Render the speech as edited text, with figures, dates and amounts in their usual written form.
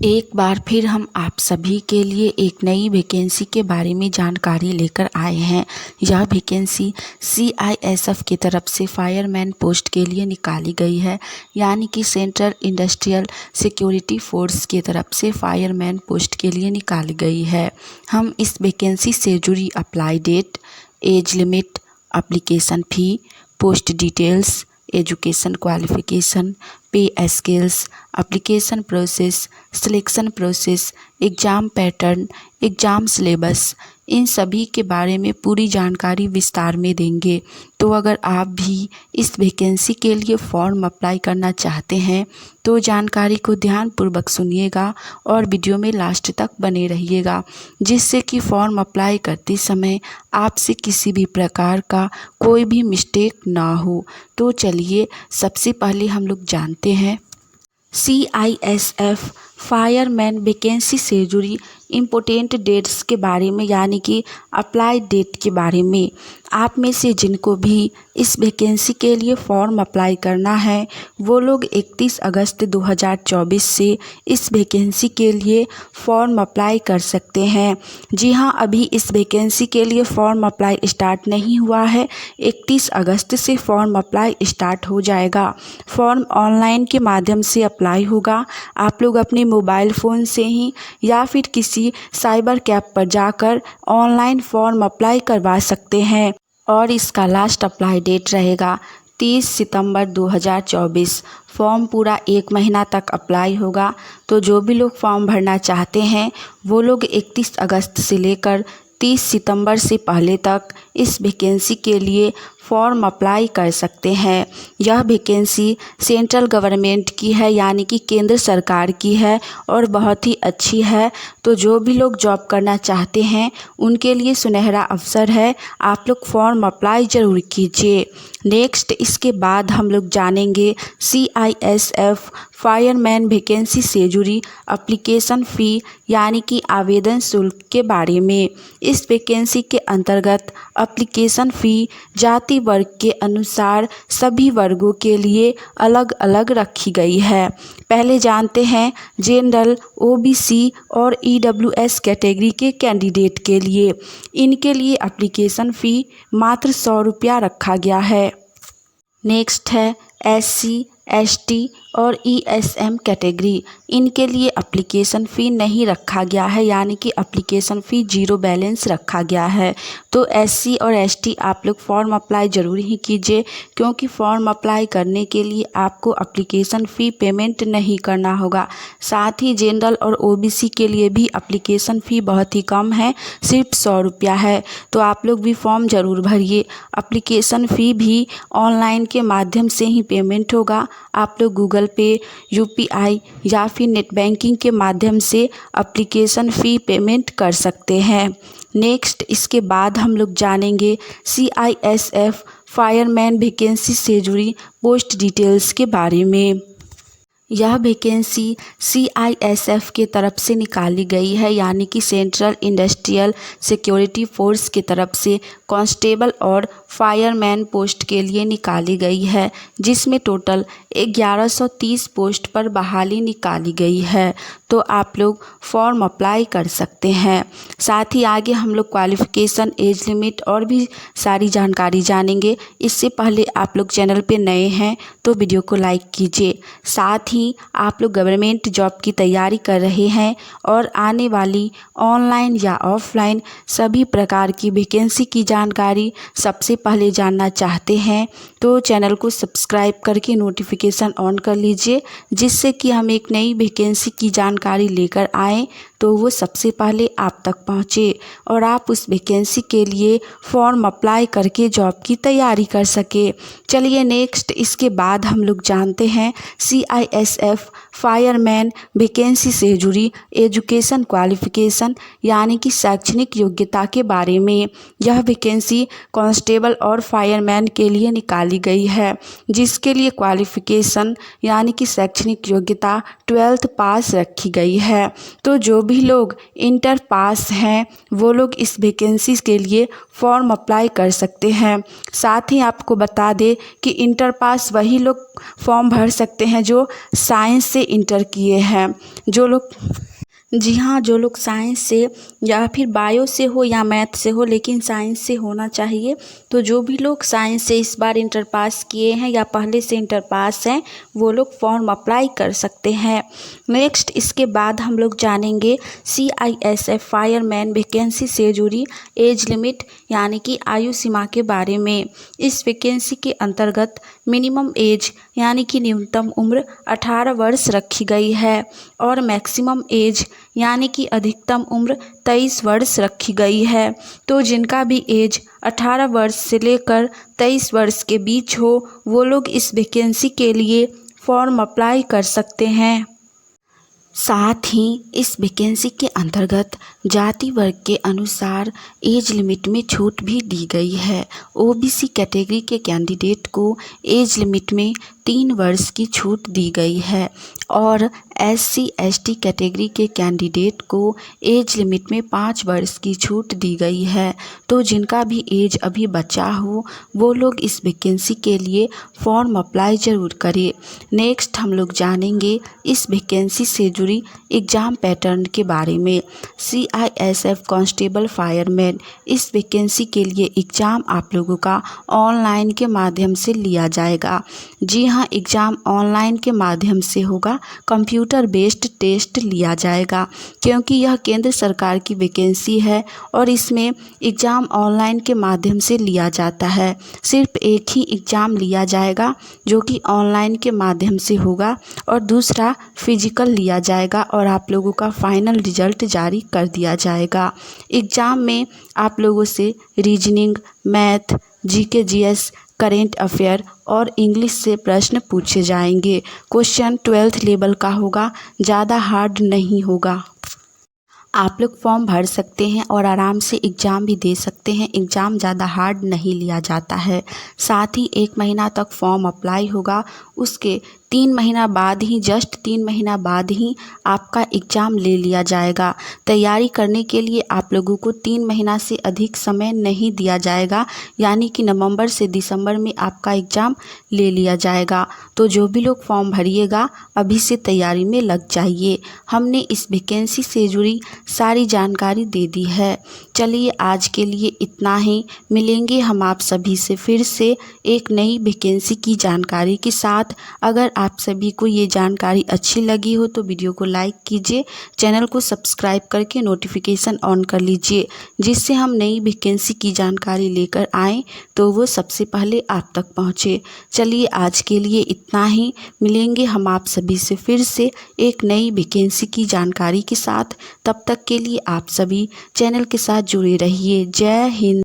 एक बार फिर हम आप सभी के लिए एक नई वैकेंसी के बारे में जानकारी लेकर आए हैं। यह वैकेंसी CISF की तरफ से फायरमैन पोस्ट के लिए निकाली गई है, यानी कि सेंट्रल इंडस्ट्रियल सिक्योरिटी फोर्स की तरफ से फायरमैन पोस्ट के लिए निकाली गई है। हम इस वैकेंसी से जुड़ी apply date, age limit, application fee, post details, education qualification, pay scales, application process, selection process, exam pattern, exam syllabus, इन सभी के बारे में पूरी जानकारी विस्तार में देंगे। तो अगर आप भी इस वैकेंसी के लिए फॉर्म अप्लाई करना चाहते हैं तो जानकारी को ध्यानपूर्वक सुनिएगा और वीडियो में लास्ट तक बने रहिएगा, जिससे कि फॉर्म अप्लाई करते समय आपसे किसी भी प्रकार का कोई भी मिस्टेक ना हो। तो चलिए सबसे पहले हम लोग जानते हैं CISF फायरमैन वैकेंसी से जुड़ी इम्पोर्टेंट डेट्स के बारे में, यानी कि अप्लाई डेट के बारे में। आप में से जिनको भी इस वैकेंसी के लिए फॉर्म अप्लाई करना है वो लोग 31 अगस्त 2024 से इस वैकेंसी के लिए फॉर्म अप्लाई कर सकते हैं। जी हाँ, अभी इस वैकेंसी के लिए फॉर्म अप्लाई स्टार्ट नहीं हुआ है। 31 अगस्त से फॉर्म अप्लाई स्टार्ट हो जाएगा। फॉर्म ऑनलाइन के माध्यम से अप्लाई होगा। आप लोग अपने मोबाइल फ़ोन से ही या फिर किसी साइबर कैफ़े पर जाकर ऑनलाइन फॉर्म अप्लाई करवा सकते हैं और इसका लास्ट अप्लाई डेट रहेगा 30 सितंबर 2024। फॉर्म पूरा 1 महीना तक अप्लाई होगा। तो जो भी लोग फॉर्म भरना चाहते हैं वो लोग 31 अगस्त से लेकर 30 सितंबर से पहले तक इस वैकेंसी के लिए फॉर्म अप्लाई कर सकते हैं। यह वैकेंसी सेंट्रल गवर्नमेंट की है, यानी कि केंद्र सरकार की है और बहुत ही अच्छी है। तो जो भी लोग जॉब करना चाहते हैं उनके लिए सुनहरा अवसर है। आप लोग फॉर्म अप्लाई ज़रूर कीजिए। नेक्स्ट इसके बाद हम लोग जानेंगे CISF फायरमैन वैकेंसी से जुड़ी एप्लीकेशन फ़ी, यानी कि आवेदन शुल्क के बारे में। इस वैकेंसी के अंतर्गत एप्लीकेशन फ़ी जाति वर्ग के अनुसार सभी वर्गों के लिए अलग अलग रखी गई है। पहले जानते हैं जनरल, OBC और EWS कैटेगरी के कैंडिडेट के लिए। इनके लिए एप्लीकेशन फ़ी मात्र 100 रुपया रखा गया है। नेक्स्ट है SC, ST और ESM कैटेगरी। इनके लिए एप्लीकेशन फ़ी नहीं रखा गया है, यानी कि एप्लीकेशन फ़ी 0 बैलेंस रखा गया है। तो SC और ST आप लोग फॉर्म अप्लाई ज़रूर ही कीजिए, क्योंकि फॉर्म अप्लाई करने के लिए आपको एप्लीकेशन फ़ी पेमेंट नहीं करना होगा। साथ ही जनरल और OBC के लिए भी एप्लीकेशन फ़ी बहुत ही कम है, सिर्फ 100 रुपया है। तो आप लोग भी फॉर्म ज़रूर भरिए। एप्लीकेशन फ़ी भी ऑनलाइन के माध्यम से ही पेमेंट होगा। आप लोग गूगल पे, UPI या फिर नेट बैंकिंग के माध्यम से एप्लीकेशन फ़ी पेमेंट कर सकते हैं। नेक्स्ट इसके बाद हम लोग जानेंगे CISF फायरमैन वैकेंसी से जुड़ी पोस्ट डिटेल्स के बारे में। यह वैकेंसी CISF के तरफ से निकाली गई है, यानी कि सेंट्रल इंडस्ट्रियल सिक्योरिटी फोर्स की तरफ से कांस्टेबल और फायरमैन पोस्ट के लिए निकाली गई है, जिसमें टोटल 1130 पोस्ट पर बहाली निकाली गई है। तो आप लोग फॉर्म अप्लाई कर सकते हैं। साथ ही आगे हम लोग क्वालिफ़िकेशन, एज लिमिट और भी सारी जानकारी जानेंगे। इससे पहले आप लोग चैनल पे नए हैं तो वीडियो को लाइक कीजिए। साथ ही आप लोग गवर्नमेंट जॉब की तैयारी कर रहे हैं और आने वाली ऑनलाइन या ऑफलाइन सभी प्रकार की वैकेंसी की जानकारी सबसे पहले जानना चाहते हैं तो चैनल को सब्सक्राइब करके नोटिफिकेशन ऑन कर लीजिए, जिससे कि हम एक नई वैकेंसी की जानकारी लेकर आएँ तो वो सबसे पहले आप तक पहुँचे और आप उस वैकेंसी के लिए फॉर्म अप्लाई करके जॉब की तैयारी कर सके। चलिए नेक्स्ट इसके बाद हम लोग जानते हैं CISF फायरमैन वैकेंसी से जुड़ी एजुकेशन क्वालिफ़िकेशन, यानी कि शैक्षणिक योग्यता के बारे में। यह वैकेंसी कांस्टेबल और फायरमैन के लिए निकाली गई है, जिसके लिए क्वालिफ़िकेशन यानी कि शैक्षणिक योग्यता 12th पास रखी गई है। तो जो भी लोग इंटर पास हैं वो लोग इस वैकेंसी के लिए फॉर्म अप्लाई कर सकते हैं। साथ ही आपको बता दें कि इंटर पास वही लोग फॉर्म भर सकते हैं जो साइंस से इंटर किए हैं। जो लोग जी हाँ, जो लोग साइंस से या फिर बायो से हो या मैथ से हो, लेकिन साइंस से होना चाहिए। तो जो भी लोग साइंस से इस बार इंटर पास किए हैं या पहले से इंटर पास हैं, वो लोग फॉर्म अप्लाई कर सकते हैं। नेक्स्ट इसके बाद हम लोग जानेंगे CISF फायरमैन वैकेंसी से जुड़ी एज लिमिट यानी कि आयु सीमा के बारे में। इस वैकेंसी के अंतर्गत मिनिमम एज यानी कि न्यूनतम उम्र 18 वर्ष रखी गई है और मैक्सिमम एज यानी कि अधिकतम उम्र 23 वर्ष रखी गई है। तो जिनका भी एज 18 वर्ष से लेकर 23 वर्ष के बीच हो, वो लोग इस वैकेंसी के लिए फॉर्म अप्लाई कर सकते हैं। साथ ही इस वैकेंसी के अंतर्गत जाति वर्ग के अनुसार एज लिमिट में छूट भी दी गई है। OBC कैटेगरी के कैंडिडेट को एज लिमिट में 3 वर्ष की छूट दी गई है और SC ST कैटेगरी के कैंडिडेट को एज लिमिट में 5 वर्ष की छूट दी गई है। तो जिनका भी एज अभी बचा हो, वो लोग इस वैकेंसी के लिए फॉर्म अप्लाई ज़रूर करें। नेक्स्ट हम लोग जानेंगे इस वैकेंसी से जुड़ी एग्ज़ाम पैटर्न के बारे में। CISF कांस्टेबल फायरमैन, इस वैकेंसी के लिए एग्ज़ाम आप लोगों का ऑनलाइन के माध्यम से लिया जाएगा। जी हाँ, एग्ज़ाम ऑनलाइन के माध्यम से होगा। कंप्यूटर बेस्ड टेस्ट लिया जाएगा क्योंकि यह केंद्र सरकार की वैकेंसी है और इसमें एग्ज़ाम ऑनलाइन के माध्यम से लिया जाता है। सिर्फ एक ही एग्ज़ाम लिया जाएगा जो कि ऑनलाइन के माध्यम से होगा और दूसरा फिजिकल लिया जाएगा और आप लोगों का फाइनल रिजल्ट जारी कर दिया जाएगा। एग्ज़ाम में आप लोगों से reasoning, math, GK GS, current affair और इंग्लिश से प्रश्न पूछे जाएंगे। क्वेश्चन 12th लेवल का होगा, ज़्यादा हार्ड नहीं होगा। आप लोग फॉर्म भर सकते हैं और आराम से एग्ज़ाम भी दे सकते हैं। एग्ज़ाम ज़्यादा हार्ड नहीं लिया जाता है। साथ ही 1 महीना तक फॉर्म अप्लाई होगा, उसके 3 महीना बाद ही, जस्ट 3 महीना बाद ही आपका एग्ज़ाम ले लिया जाएगा। तैयारी करने के लिए आप लोगों को 3 महीना से अधिक समय नहीं दिया जाएगा, यानी कि नवंबर से दिसंबर में आपका एग्ज़ाम ले लिया जाएगा। तो जो भी लोग फॉर्म भरिएगा, अभी से तैयारी में लग जाइए। हमने इस वैकेंसी से जुड़ी सारी जानकारी दे दी है। चलिए आज के लिए इतना ही। मिलेंगे हम आप सभी से फिर से एक नई वैकेंसी की जानकारी के साथ। अगर आप सभी को ये जानकारी अच्छी लगी हो तो वीडियो को लाइक कीजिए, चैनल को सब्सक्राइब करके नोटिफिकेशन ऑन कर लीजिए, जिससे हम नई वैकेंसी की जानकारी लेकर आएँ तो वो सबसे पहले आप तक पहुँचे। चलिए आज के लिए इतना ही। मिलेंगे हम आप सभी से फिर से एक नई वैकेंसी की जानकारी के साथ। तब तक के लिए आप सभी चैनल के साथ जुड़े रहिए। जय हिंद।